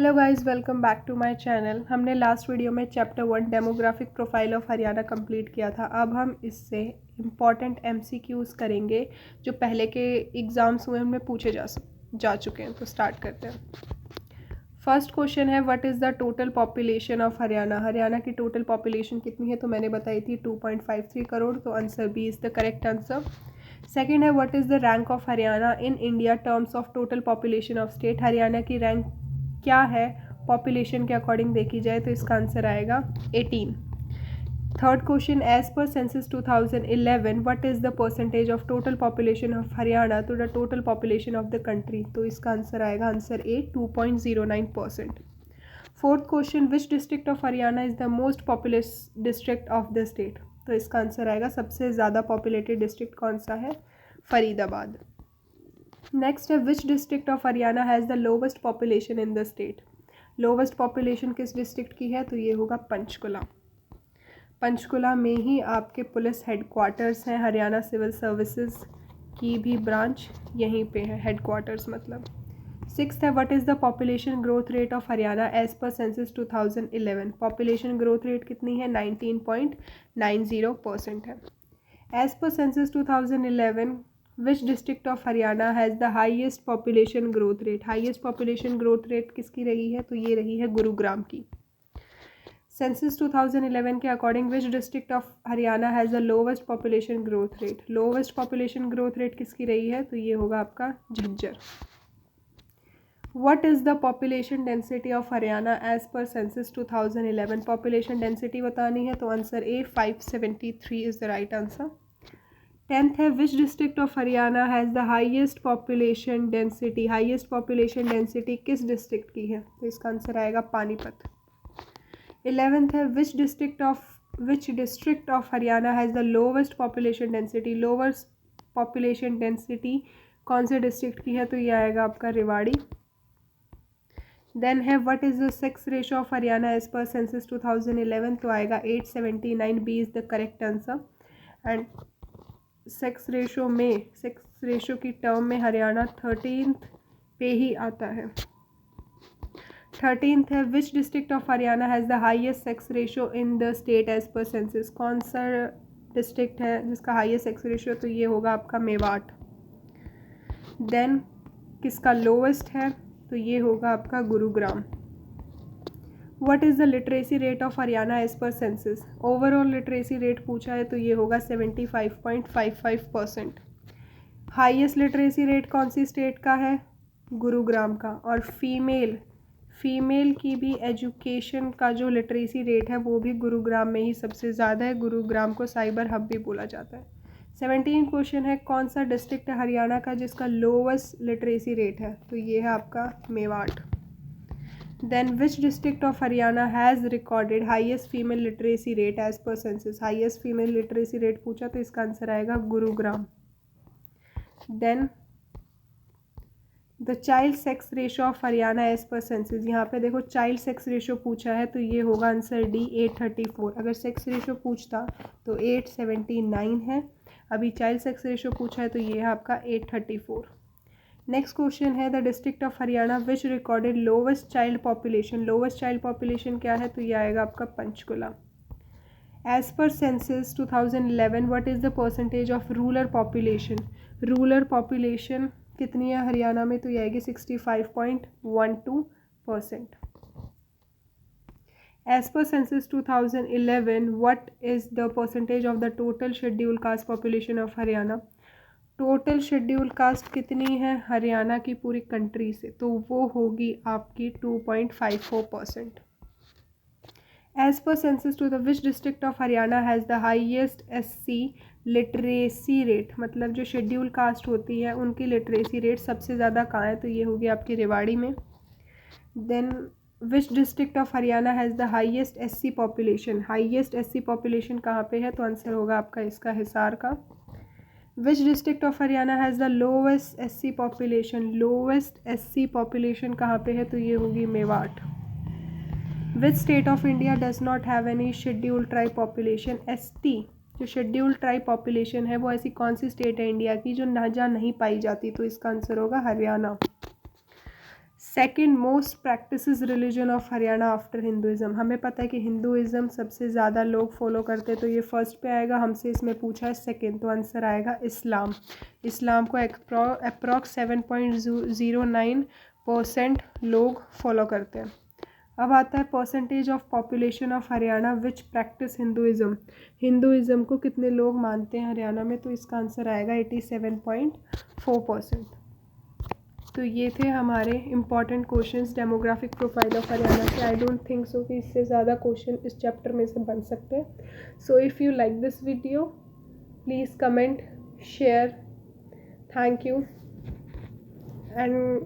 Hello guys, welcome back to my channel. हमने last video में chapter 1 demographic profile of Haryana complete किया था। अब हम इससे इम्पॉर्टेंट एमसीक्यूज़ करेंगे जो पहले के एग्ज़ाम्स हुए उनमें पूछे जा चुके हैं। तो स्टार्ट करते हैं। फर्स्ट क्वेश्चन है, what is the total population of Haryana. Haryana की टोटल पॉपुलेशन कितनी है? तो मैंने बताई थी 2.53 करोड़। तो answer B is the correct answer. Second है, what is the rank of Haryana in India terms of total population of state. Haryana की रैंक क्या है पॉपुलेशन के अकॉर्डिंग देखी जाए? तो इसका आंसर आएगा 18। Third question, as per census 2011 what is the percentage of total population of Haryana to the total population of the country. तो इसका आंसर आएगा answer A 2.09%। Fourth question, which district of Haryana is the most populous district of the state. तो इसका answer आएगा सबसे ज़्यादा populated district कौन सा है? फरीदाबाद। नेक्स्ट है, which district of Haryana has the lowest population in the state. Lowest population किस डिस्ट्रिक्ट की है? तो ये होगा पंचकुला। पंचकुला में ही आपके पुलिस हेडक्वार्टर्स हैं। हरियाणा सिविल सर्विसेज की भी ब्रांच यहीं पे है, हेडक्वार्टर्स मतलब। सिक्स्थ है, what is the population growth rate of Haryana as per census 2011। Population growth rate कितनी है? 19.90% है। As per census 2011 which district of Haryana has the highest population growth rate. Highest population growth rate किसकी रही है? तो ये रही है गुरुग्राम की। सेंसस 2011 के according which district of Haryana has the lowest population growth rate. Lowest population growth rate किसकी रही है? तो ये होगा आपका Jhajjar. What is the population density of Haryana as per census 2011। Population density बतानी है तो answer A 573 is the right answer. Tenth है, which district of Haryana has the highest population density. Highest population density किस डिस्ट्रिक्ट की है? तो इसका आंसर आएगा पानीपत। 11th है, which district of Haryana has the lowest population density. Lowest population density कौन से डिस्ट्रिक्ट की है? तो ये आएगा आपका रेवाड़ी। देन है, what is the sex ratio of Haryana as per census 2011। तो आएगा 879, B is the correct answer. And sex ratio की टर्म में हरियाणा 13th पे ही आता है। 13th है, which district of Haryana has the highest sex ratio in the state as per census. कौन सा डिस्ट्रिक्ट है जिसका हाईएस्ट सेक्स रेशो? तो ये होगा आपका मेवाट। देन किसका लोवेस्ट है? तो ये होगा आपका Gurugram. What is the literacy rate of Haryana as per census. Overall literacy rate पूछा है तो ये होगा 75.55%। हाईएस्ट लिटरेसी रेट कौन सी स्टेट का है? गुरुग्राम का। और फीमेल की भी एजुकेशन का जो लिटरेसी रेट है वो भी गुरुग्राम में ही सबसे ज़्यादा है। गुरुग्राम को साइबर हब भी बोला जाता है। 17 क्वेश्चन है, कौन सा डिस्ट्रिक्ट है हरियाणा का जिसका लोवेस्ट लिटरेसी रेट है? तो ये है आपका Mewat. Then which district of Haryana has recorded highest female literacy rate as per census. Highest female literacy rate पूछा तो इसका आंसर आएगा Gurugram. Then the child sex ratio of Haryana as per census. यहाँ पे देखो चाइल्ड सेक्स रेशो पूछा है तो ये होगा आंसर डी 834। अगर सेक्स रेशो पूछता तो 879 है। अभी चाइल्ड सेक्स रेशो पूछा है तो ये है आपका 834। नेक्स्ट क्वेश्चन है, the district of Haryana which recorded lowest child population. Lowest child population क्या है? तो ये आएगा आपका Panchkula. As per census 2011 what is the percentage of rural population. Rural population कितनी है हरियाणा में? तो ये आएगी 65.12%। As per census 2011 what is the percentage of the total scheduled caste population of Haryana. Total scheduled caste कितनी है हरियाणा की पूरी कंट्री से? तो वो होगी आपकी 2.54%। As per census two the which district of Haryana has the highest SC literacy rate. मतलब जो शेड्यूल कास्ट होती है उनकी लिटरेसी रेट सबसे ज़्यादा कहाँ है? तो ये होगी आपकी रेवाड़ी में। Then which district of Haryana has the highest SC population. Highest SC population कहाँ पे है? तो आंसर होगा आपका इसका हिसार का। Which district of Haryana has the lowest SC population. Lowest SC population कहाँ पे है? तो ये होगी Mewat. Which state of India does not have any schedule tribe population. ST जो शेड्यूल ट्राइब पॉपुलेशन है वो ऐसी कौन सी स्टेट है इंडिया की जो जहाँ नहीं पाई जाती? तो इसका आंसर होगा Haryana. Second most practice religion of Haryana after Hinduism. हमें पता है कि हिंदुज़म सबसे ज़्यादा लोग फॉलो करते हैं, तो ये फर्स्ट पे आएगा। हमसे इसमें पूछा है सेकेंड, तो आंसर आएगा इस्लाम। इस्लाम को अप्रॉक्स 7.09% लोग फॉलो करते हैं। अब आता है percentage of population of Haryana which practice Hinduism. Hinduism को कितने लोग मानते हैं हरियाणा में, तो इसका आंसर आएगा 87.4%। तो ये थे हमारे important questions demographic profile of Haryana से। आई डोंट थिंक सो कि इससे ज़्यादा क्वेश्चन इस चैप्टर में से बन सकते हैं। So if you like this video please comment, share, thank you and